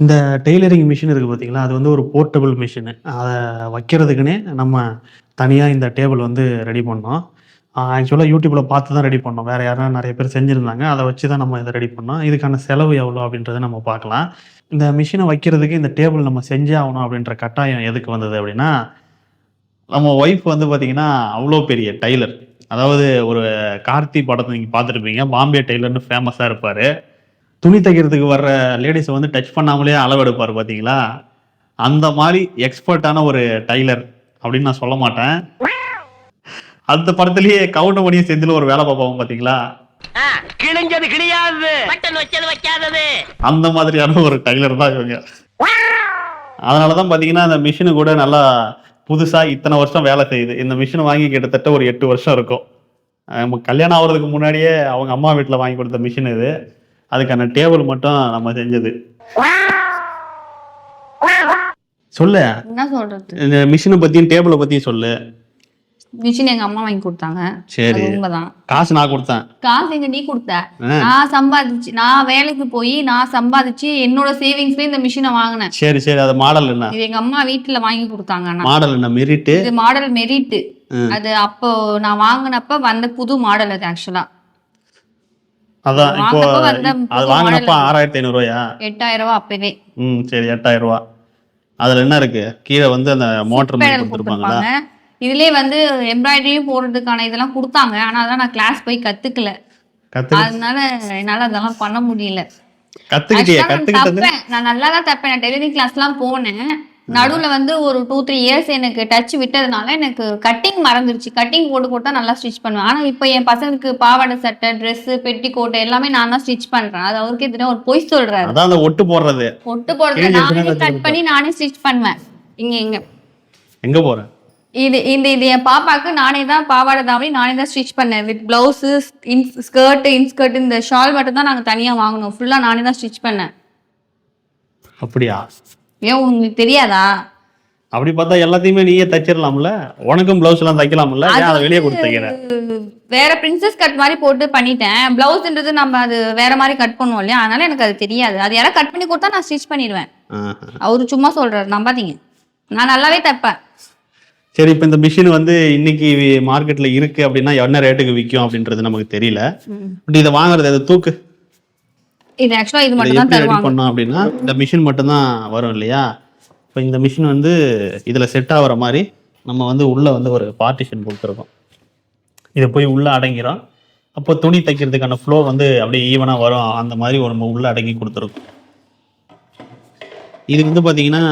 இந்த tailoring machine இருக்குது பார்த்தீங்களா, அது வந்து ஒரு போர்ட்டபிள் மிஷினு. அதை வைக்கிறதுக்குன்னே நம்ம தனியாக இந்த டேபிள் வந்து ரெடி பண்ணோம். ஆக்சுவலாக யூடியூப்பில் பார்த்து தான் ரெடி பண்ணோம். வேறு யாருனா நிறைய பேர் செஞ்சுருந்தாங்க. அதை வச்சு தான் நம்ம இதை ரெடி பண்ணோம். இதுக்கான செலவு எவ்வளோ அப்படின்றத நம்ம பார்க்கலாம். இந்த மிஷினை வைக்கிறதுக்கு இந்த டேபிள் நம்ம செஞ்சே ஆகணும் அப்படின்ற கட்டாயம் எதுக்கு வந்தது அப்படின்னா, நம்ம ஒய்ஃப் வந்து பார்த்தீங்கன்னா அவ்வளோ பெரிய டெய்லர். அதாவது ஒரு கார்த்தி படத்தை நீங்கள் பார்த்துருப்பீங்க. பாம்பே டெய்லர்னு ஃபேமஸாக இருப்பார். துணி தைக்கிறதுக்கு வர்ற லேடிஸை வந்து டச் பண்ணாமலே அளவெடுப்பார் பார்த்தீங்களா, அந்த மாதிரி எக்ஸ்பர்ட்டான ஒரு டைலர் அப்படின்னு நான் சொல்ல மாட்டேன். அந்த படத்துலயே கவுண்டமணியும் செந்தில் ஒரு வேலை பார்ப்பாங்க பார்த்தீங்களா, கிழிஞ்சது கிழியாது பட்டன் வச்சது வைக்காதது, அந்த மாதிரியான ஒரு டைலர் தான் இவங்க. அதனால தான் பார்த்தீங்கன்னா அந்த மிஷினு கூட நல்லா புதுசாக இத்தனை வருஷம் வேலை செய்யுது. இந்த மிஷினை வாங்கி கிட்டத்தட்ட ஒரு 8 வருஷம் இருக்கும். நம்ம கல்யாணம் ஆகிறதுக்கு முன்னாடியே அவங்க அம்மா வீட்டில் வாங்கி கொடுத்த மிஷின் இது. அதுக்கான டேபிள் மட்டும் நம்ம செஞ்சது. சொல்லு, என்ன சொல்றது? இந்த மிஷினை பத்தியும் டேபிளை பத்தியும் சொல்லு. மிஷின் எங்க அம்மா வாங்கி கொடுத்தாங்க. சரி, உண்மைதான். காசு நான் கொடுத்தேன். காசு எங்க நீ கொடுத்த? நான் சம்பாதிச்சு, நான் வேலைக்கு போய் நான் சம்பாதிச்சு என்னோட சேவிங்ஸ்ல இந்த மிஷினை வாங்கினேன். சரி சரி, அது மாடல் என்ன? இது எங்க அம்மா வீட்டுல வாங்கி கொடுத்தாங்க. மாடல் என்ன? மெரிட். இது மாடல் மெரிட். அது அப்போ நான் வாங்கினப்ப வந்த புது மாடல் அது. ஆக்சுவலா அதான் இப்போ அது வாங்கினப்ப 6500 ரூபாயா? 8000 ரூபாய் அப்பவே. சரி, 8000 ரூபாய். அதுல என்ன இருக்கு? கீழே வந்து அந்த மோட்டர் மாதிரி கொடுத்துருப்பாங்களா? இதுலயே வந்து எம்ப்ராய்டரியும் போடுறதுக்கான இதெல்லாம் கொடுத்தாங்க. ஆனா அதெல்லாம் நான் கிளாஸ் போய் கத்துக்கல. அதனால என்னால அதெல்லாம் பண்ண முடியல. நான் நல்லா தான் தப்பேன். நான் டெய்லரிங் கிளாஸ் எல்லாம் போனேன். நடுவுல வந்து ஒரு 2-3 இயர்ஸ் எனக்கு டச் விட்டதுனால எனக்கு கட்டிங் மறந்துருச்சு. கட்டிங் போட்டு நல்லா ஸ்டிச் பண்ணுவேன். ஆனா இப்ப என் பசங்களுக்கு பாவாடை சட்டை, ட்ரெஸ், பெட்டி கோட் எல்லாமே நான் தான் ஸ்டிச் பண்றேன். அது அவருக்கு எதுனா ஒரு பொய் சொல்றாரு. அதான் ஒட்டு போடுறது நானே கட் பண்ணி நானே ஸ்டிச் பண்ணுவேன். எங்க போறேன்? இது என் பாப்பாக்கு நானே தான் பாவாடை தாவணி நானே தான் ஸ்டிச் பண்ணேன். வித் பிளவுஸு, ஸ்கர்ட், இன்ஸ்கர்ட், இந்த ஷால் மட்டும் தான் நாங்கள் தனியாக வாங்கணும். ஃபுல்லாக நானே தான் ஸ்டிச் பண்ணேன். அப்படியா? ஏன் உங்களுக்கு தெரியாதா? அப்படி பார்த்தா எல்லாத்தையுமே நீயே தைச்சிடலாம்ல. உனக்கும் பிளவுஸ் எல்லாம் தைக்கலாம்ல. அதை வெளியே கொடுத்துக்கிறேன். வேற பிரின்சஸ் கட் மாதிரி போட்டு பண்ணிட்டேன். பிளவுஸ்ன்றது நம்ம அது வேற மாதிரி கட் பண்ணுவோம் இல்லையா, அதனால எனக்கு அது தெரியாது. அது யாராவது கட் பண்ணி கொடுத்தா நான் ஸ்டிச் பண்ணிடுவேன். அவரு சும்மா சொல்றாரு, நம்பாதீங்க. நான் நல்லாவே தைப்பேன். சரி, இப்போ இந்த மிஷின் வந்து இன்னைக்கு மார்க்கெட்ல இருக்கு அப்படின்னா என்ன ரேட்டுக்கு விற்கும் அப்படின்றது நமக்கு தெரியல. பட் இதை வாங்குறது, அதை தூக்கு. இது ஆக்சுவலா இது மட்டும் தான் தருவாங்க. பண்ணோம் அப்படின்னா இந்த மிஷின் மட்டும் தான் வரும் இல்லையா? இப்போ இந்த மிஷின் வந்து இதுல செட் ஆகிற மாதிரி நம்ம வந்து உள்ள வந்து ஒரு பார்ட்டிஷன் கொடுத்துருக்கோம். இதை போய் உள்ள அடங்கிடும். அப்போ துணி தைக்கிறதுக்கான ஃப்ளோ வந்து அப்படியே ஈவனா வரும். அந்த மாதிரி ஒரு உள்ள அடங்கி கொடுத்துருக்கோம். இது வந்து பார்த்தீங்கன்னா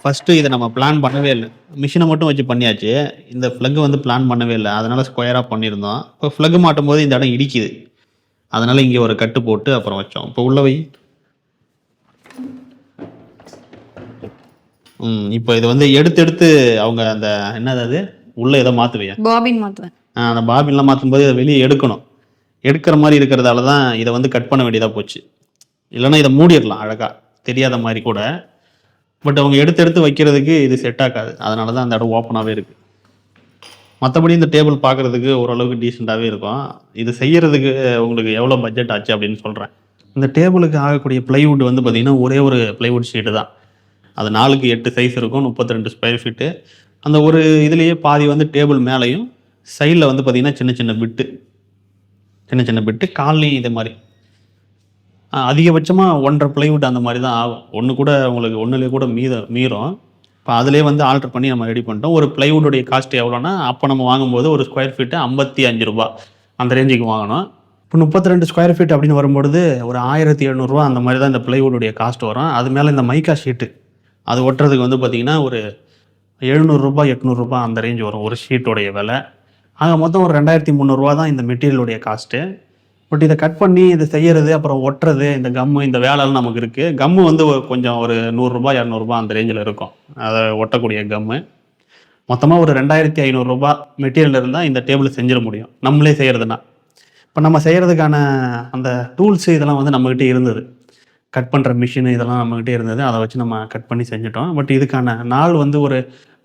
ஃபஸ்ட்டு இதை நம்ம பிளான் பண்ணவே இல்லை. மிஷினை மட்டும் வச்சு பண்ணியாச்சு. இந்த ஃப்ளக் வந்து பிளான் பண்ணவே இல்லை. அதனால ஸ்கொயராக பண்ணியிருந்தோம். இப்போ ஃப்ளக் மாட்டும் போது இந்த இடம் இடிக்குது. அதனால இங்கே ஒரு கட்டு போட்டு அப்புறம் வச்சோம். இப்போ உள்ள வை. இப்போ இது வந்து எடுத்து அவங்க அந்த என்னது அது உள்ள எதை மாற்றுவையா? பாபின் மாற்றுவேன். அந்த பாபின்லாம் மாற்றும் போது இதை வெளியே எடுக்கணும். எடுக்கிற மாதிரி இருக்கிறதால தான் இதை வந்து கட் பண்ண வேண்டியதாக போச்சு. இல்லைன்னா இதை மூடிடலாம் அழகாக, தெரியாத மாதிரி கூட. பட் அவங்க எடுத்து வைக்கிறதுக்கு இது செட் ஆகாது. அதனால தான் அந்த இடம் ஓப்பனாகவே இருக்குது. மற்றபடி இந்த டேபிள் பார்க்குறதுக்கு ஓரளவுக்கு டீசெண்டாகவே இருக்கும். இது செய்கிறதுக்கு உங்களுக்கு எவ்வளோ பட்ஜெட் ஆச்சு அப்படின்னு சொல்கிறேன். இந்த டேபிளுக்கு ஆகக்கூடிய பிளைவுட் வந்து பார்த்திங்கன்னா ஒரே ஒரு பிளைவுட் ஷீட்டு தான். அது 4x 8 சைஸ் இருக்கும், 32 ஸ்கொயர் ஃபீட்டு. அந்த ஒரு இதுலேயே பாதி வந்து டேபிள் மேலேயும் சைடில் வந்து பார்த்திங்கன்னா சின்ன சின்ன பிட்டு கால்லையும் இதே மாதிரி அதிகபட்சமாக 1.5 பிளைவுட் அந்த மாதிரி தான் ஆகும். ஒன்றுலேயே கூட மீறும். இப்போ அதிலே வந்து ஆல்டர் பண்ணி நம்ம ரெடி பண்ணிட்டோம். ஒரு பிளைவுடைய காஸ்ட் எவ்வளோன்னா, அப்போ நம்ம வாங்கும்போது ஒரு ஸ்கொயர் ஃபீட்டு 55 ரூபா அந்த ரேஞ்சுக்கு வாங்கணும். இப்போ 32 ஸ்கொயர் ஃபீட் அப்படின்னு வரும்பொழுது ஒரு 1700 ரூபா அந்த மாதிரி தான் இந்த பிளைவுடைய காஸ்ட் வரும். அது மேலே இந்த மைக்கா ஷீட்டு அது ஒட்டுறதுக்கு வந்து பார்த்திங்கன்னா ஒரு 700 ரூபா 800 ரூபா அந்த ரேஞ்ச் வரும் ஒரு ஷீட்டோடைய விலை. ஆக மொத்தம் ஒரு 2300 ரூபா தான் இந்த மெட்டீரியலுடைய காஸ்ட்டு. பட் இதை கட் பண்ணி இதை செய்யறது, அப்புறம் ஒட்டுறது, இந்த கம்மு, இந்த வேலைலாம் நமக்கு இருக்குது. கம்மு வந்து கொஞ்சம் ஒரு 100 ரூபா 200 ரூபா அந்த ரேஞ்சில் இருக்கும் அதை ஒட்டக்கூடிய கம்மு. மொத்தமாக ஒரு 2500 ரூபா மெட்டீரியல் இருந்தால் இந்த டேபிள் செஞ்சிட முடியும் நம்மளே செய்கிறதுனா. இப்போ நம்ம செய்கிறதுக்கான அந்த டூல்ஸு இதெல்லாம் வந்து நம்மக்கிட்டே இருந்தது. கட் பண்ணுற மிஷின் இதெல்லாம் நம்மக்கிட்டே இருந்தது. அதை வச்சு நம்ம கட் பண்ணி செஞ்சிட்டோம். பட் இதுக்கான நாள் வந்து ஒரு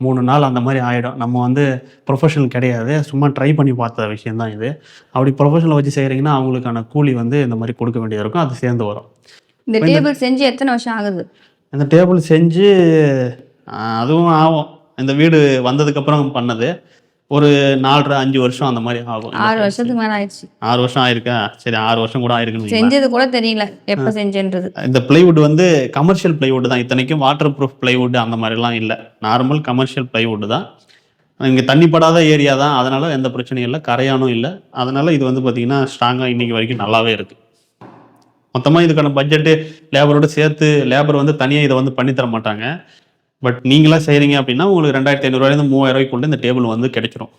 3 நாள் அந்த மாதிரி ஆகிடும். நம்ம வந்து ப்ரொஃபஷனல் கிடையாது, சும்மா ட்ரை பண்ணி பார்த்த விஷயந்தான் இது. அப்படி ப்ரொஃபஷனல் வச்சு செய்கிறீங்கன்னா அவங்களுக்கான கூலி வந்து இந்த மாதிரி கொடுக்க வேண்டியது இருக்கும். அது சேர்ந்து வரும். இந்த டேபிள் செஞ்சு எத்தனை வருஷம் ஆகுது? இந்த டேபிள் செஞ்சு அதுவும் ஆகும். இந்த வீடு வந்ததுக்கப்புறம் பண்ணது. ஒரு 4.5 வருஷம் அந்த மாதிரி ஆகும். 6 வருஷத்துக்கு மேல ஆயிடுச்சு. 6 வருஷம் ஆயிருக்கா? சரி 6 வருஷம் கூட ஆயிருக்குன்னு. செஞ்சது கூட தெரியல எப்ப செஞ்சேன்றது. இந்த பிளைவுட் வந்து கமர்ஷியல் பிளைவுட் தான். இத்தனைக்கும் வாட்டர் ப்ரூஃப் பிளைவுட் அந்த மாதிரிலாம் இல்லை. நார்மல் கமர்ஷியல் பிளைவுட் தான். இங்கே தண்ணி படாத ஏரியா தான். அதனால எந்த பிரச்சனையும் இல்லை, கரையானும் இல்லை. அதனால இது வந்து பார்த்தீங்கன்னா ஸ்ட்ராங்காக இன்னைக்கு வரைக்கும் நல்லாவே இருக்கு. மொத்தமாக இதுக்கான பட்ஜெட்டு லேபரோட சேர்த்து, லேபர் வந்து தனியாக இதை வந்து பண்ணி தர மாட்டாங்க. பட் நீங்களா செய்கிறீங்க அப்படின்னா உங்களுக்கு 2500 ரூபாயிலேருந்து 3000 ரூபாய்க்குள்ள இந்த டேபிள் வந்து கிடைச்சிரும்.